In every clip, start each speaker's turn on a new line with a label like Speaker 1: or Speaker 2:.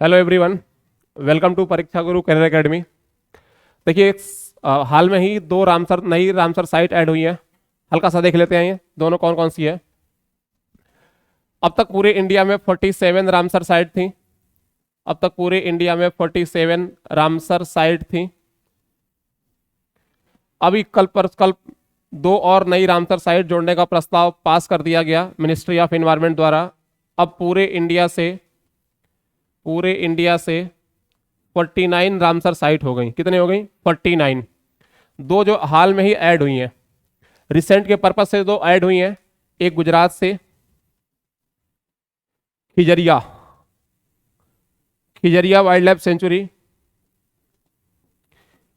Speaker 1: Hello everyone, welcome to परीक्षा गुरु career academy. देखिए हाल में ही दो नई रामसर साइट ऐड हुई है। हल्का सा देख लेते हैं ये दोनों कौन कौन सी है। अब तक पूरे इंडिया में 47 रामसर साइट थी। अब तक पूरे इंडिया में 47 रामसर साइट थी। अभी कल दो और नई रामसर साइट जोड़ने का प्रस्ताव पास कर दिया गया मिनिस्ट्री ऑफ एनवायरनमेंट द्वारा। अब पूरे इंडिया से 49 रामसर साइट हो गई। कितने हो गई? 49। दो जो हाल में ही ऐड हुई हैं, रिसेंट के पर्पज से दो ऐड हुई हैं। एक गुजरात से खिजरिया खिजरिया वाइल्ड लाइफ सेंचुरी,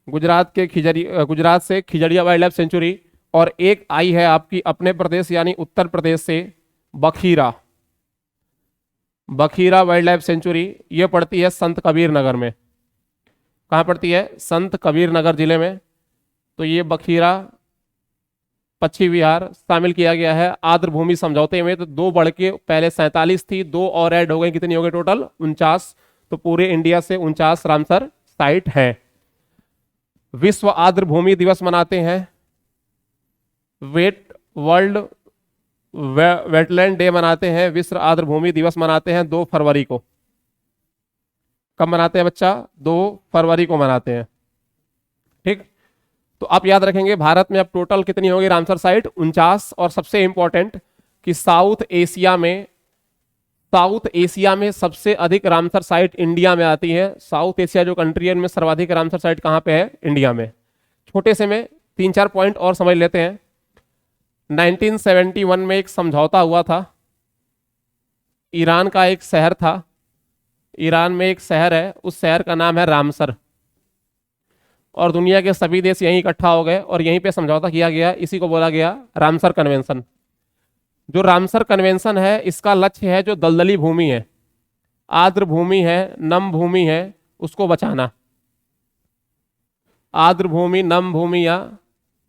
Speaker 1: गुजरात से खिजरिया वाइल्ड लाइफ सेंचुरी। और एक आई है आपकी अपने प्रदेश यानी उत्तर प्रदेश से Bakhira Bakhira wild life sanctuary. ये पड़ती है संत कबीर नगर में। कहाँ पड़ती है? संत कबीर नगर जिले में। तो ये बखीरा पश्चिम बिहार शामिल किया गया है आर्द्र भूमि समझौते में। तो दो बढ़ के पहले 47 थी, दो और ऐड हो गई। कितनी हो गई टोटल? 49। तो पूरे इंडिया से 49 रामसर साइट है। विश्व आर्द्र भूमि दिवस मनाते हैं, वर्ल्ड वेटलैंड डे मनाते हैं, विश्व आर्द्र भूमि दिवस मनाते हैं 2 फरवरी को। कब मनाते हैं बच्चा? 2 फरवरी को मनाते हैं। ठीक, तो आप याद रखेंगे भारत में अब टोटल कितनी होगी रामसर साइट? 49। और सबसे इंपॉर्टेंट कि साउथ एशिया में सबसे अधिक रामसर साइट इंडिया में आती है। साउथ एशिया जो कंट्री है, इनमें सर्वाधिक रामसर साइट कहाँ पे है? इंडिया में। छोटे से में 3-4 पॉइंट और समझ लेते हैं। 1971 में एक समझौता हुआ था। ईरान का एक शहर था, ईरान में एक शहर है, उस शहर का नाम है रामसर। और दुनिया के सभी देश यहीं इकट्ठा हो गए और यहीं पे समझौता किया गया। इसी को बोला गया रामसर कन्वेंशन। जो रामसर कन्वेंशन है, इसका लक्ष्य है जो दलदली भूमि है, आर्द्र भूमि है, नम भूमि है, उसको बचाना। आर्द्र भूमि, नम भूमि या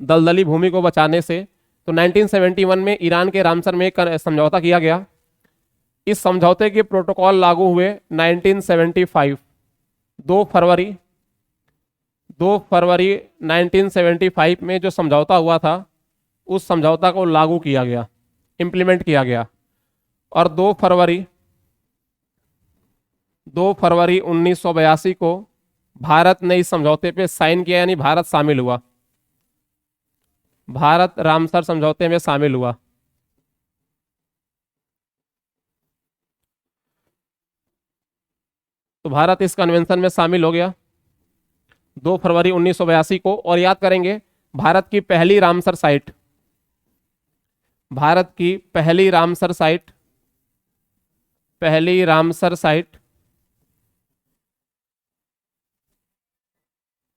Speaker 1: दलदली भूमि को बचाने से। तो 1971 में ईरान के रामसर में एक समझौता किया गया। इस समझौते के प्रोटोकॉल लागू हुए 1975 2 फरवरी 1975 में जो समझौता हुआ था, उस समझौता को लागू किया गया, इंप्लीमेंट किया गया। और 2 फरवरी 1982 को भारत ने इस समझौते पे साइन किया, यानी भारत शामिल हुआ। भारत रामसर समझौते में शामिल हुआ। तो भारत इस कन्वेंशन में शामिल हो गया 2 फरवरी 1982 को। और याद करेंगे भारत की पहली रामसर साइट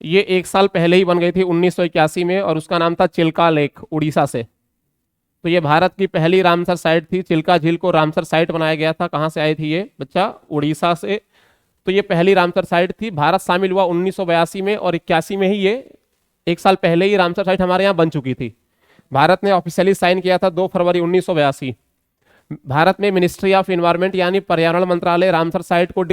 Speaker 1: ये 1 साल पहले ही बन गई थी 1981 में, और उसका नाम था चिल्का लेक, उड़ीसा से। तो ये भारत की पहली रामसर साइट थी। चिल्का झील को रामसर साइट बनाया गया था। कहाँ से आई थी ये बच्चा? उड़ीसा से। तो ये पहली रामसर साइट थी। भारत शामिल हुआ 1982 में, और 81 में ही ये 1 साल पहले ही रामसर साइट हमारे यहाँ बन चुकी थी। भारत ने ऑफिशियली साइन किया था 2 फरवरी 1982। भारत में मिनिस्ट्री ऑफ एनवायरनमेंट यानी पर्यावरण मंत्रालय रामसर साइट को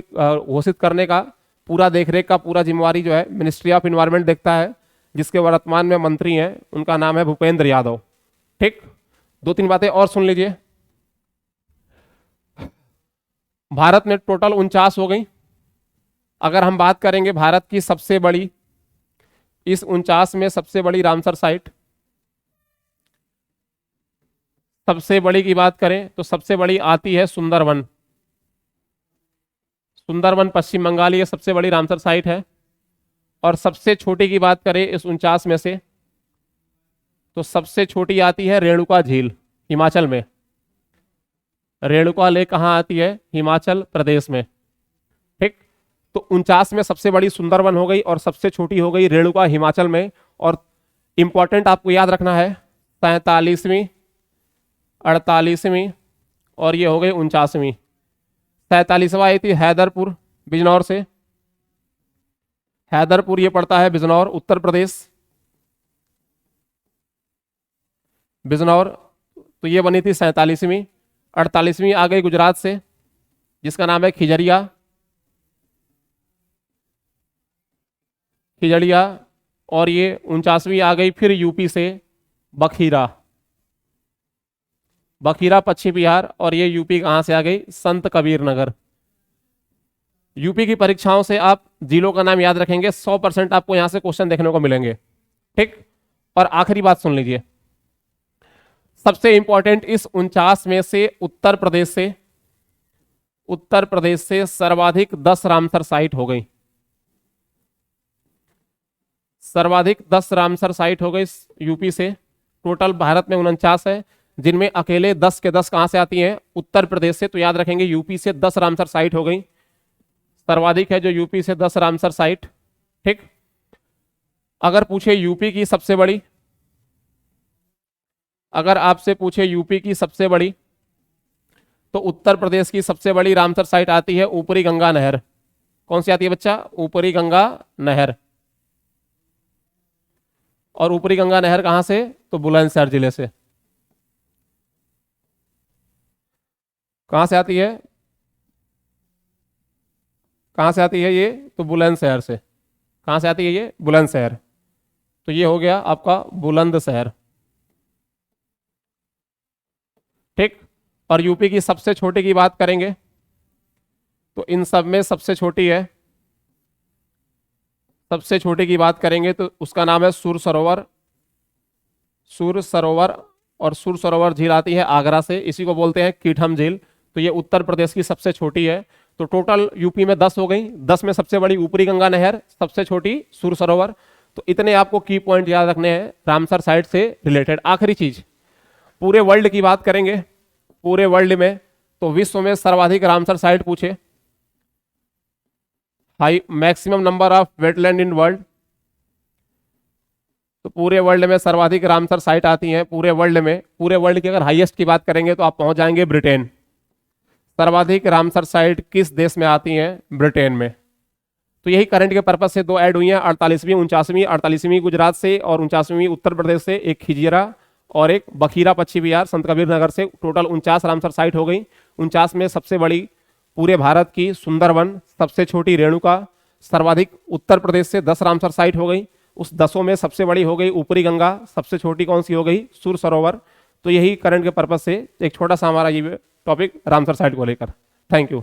Speaker 1: घोषित करने का, पूरा देखरेख का पूरा जिम्मेवारी जो है मिनिस्ट्री ऑफ एनवायरनमेंट देखता है, जिसके वर्तमान में मंत्री हैं, उनका नाम है भूपेंद्र यादव। ठीक, 2-3 बातें और सुन लीजिए। भारत में टोटल 49 हो गई। अगर हम बात करेंगे भारत की सबसे बड़ी, इस 49 में सबसे बड़ी रामसर साइट, सबसे बड़ी की बात करें तो सबसे बड़ी आती है सुंदरवन पश्चिम बंगाल, ये सबसे बड़ी रामसर साइट है। और सबसे छोटी की बात करें इस 49 में से, तो सबसे छोटी आती है रेणुका झील, हिमाचल में। रेणुका लेक कहाँ आती है? हिमाचल प्रदेश में। ठीक, तो 49 में सबसे बड़ी सुंदरवन हो गई और सबसे छोटी हो गई रेणुका, हिमाचल में। और इंपॉर्टेंट आपको याद रखना है 47वीं, 48वीं और ये हो गई 49वीं। 47वां आई थी हैदरपुर, बिजनौर से। हैदरपुर ये पड़ता है बिजनौर, उत्तर प्रदेश, बिजनौर। तो ये बनी थी 47वीं। 48वीं आ गई गुजरात से, जिसका नाम है खिजरिया। खिजड़िया, और ये 49वीं आ गई फिर यूपी से बखीरा, बखीरा पश्चिम बिहार, और ये यूपी कहां से आ गई, संत कबीर नगर। यूपी की परीक्षाओं से आप जिलों का नाम याद रखेंगे, 100% आपको यहां से क्वेश्चन देखने को मिलेंगे, ठीक। और आखिरी बात सुन लीजिए, सबसे इंपॉर्टेंट, इस 49 में से उत्तर प्रदेश से सर्वाधिक 10 रामसर साइट हो गई, सर्वाधिक 10 रामसर साइट हो गई यूपी से। टोटल भारत में 49 है, जिनमें अकेले 10 के 10 कहां से आती हैं, उत्तर प्रदेश से। तो याद रखेंगे यूपी से 10 रामसर साइट हो गई, सर्वाधिक है जो यूपी से 10 रामसर साइट, ठीक। अगर पूछे यूपी की सबसे बड़ी, अगर आपसे पूछे यूपी की सबसे बड़ी, तो उत्तर प्रदेश की सबसे बड़ी रामसर साइट आती है ऊपरी गंगा नहर। कौन सी आती है बच्चा, ऊपरी गंगा नहर। और ऊपरी गंगा नहर कहां से, तो बुलंदशहर जिले से। कहां से आती है, कहां से आती है ये, तो बुलंदशहर से। कहां से आती है ये, बुलंदशहर। तो ये हो गया आपका बुलंदशहर, ठीक। और यूपी की सबसे छोटी की बात करेंगे तो इन सब में सबसे छोटी है, सबसे छोटी की बात करेंगे तो उसका नाम है सुर सरोवर, सुर सरोवर। और सुर सरोवर झील आती है आगरा से, इसी को बोलते हैं कीठम झील। तो ये उत्तर प्रदेश की सबसे छोटी है। तो टोटल यूपी में 10 हो गई, 10 में सबसे बड़ी ऊपरी गंगा नहर, सबसे छोटी सुर सरोवर। तो इतने आपको की पॉइंट याद रखने हैं रामसर साइट से रिलेटेड। आखिरी चीज, पूरे वर्ल्ड की बात करेंगे, पूरे वर्ल्ड में तो विश्व में सर्वाधिक रामसर साइट पूछे, high maximum number of wetland in world, तो पूरे वर्ल्ड में सर्वाधिक रामसर साइट आती हैं पूरे वर्ल्ड में। पूरे वर्ल्ड की अगर हाईएस्ट की बात करेंगे तो आप पहुंच जाएंगे ब्रिटेन। सर्वाधिक रामसर साइट किस देश में आती हैं, ब्रिटेन में। तो यही करंट के पर्पज से 2 ऐड हुई हैं, 48वीं 49वीं, 48वीं गुजरात से और 49वीं उत्तर प्रदेश से, एक खिजियारा और एक बखीरा पश्चिम बिहार संत कबीर नगर से। टोटल 49 रामसर साइट हो गई। 49 में सबसे बड़ी पूरे भारत की सुंदरवन, सबसे छोटी रेणुका, सर्वाधिक उत्तर प्रदेश से 10 रामसर साइट हो गई। उस 10 में सबसे बड़ी हो गई ऊपरी गंगा, सबसे छोटी कौन सी हो गई, सुर सरोवर। तो यही करंट के पर्पज से एक छोटा सा हमारा ये टॉपिक रामसर साइट को लेकर। Thank you.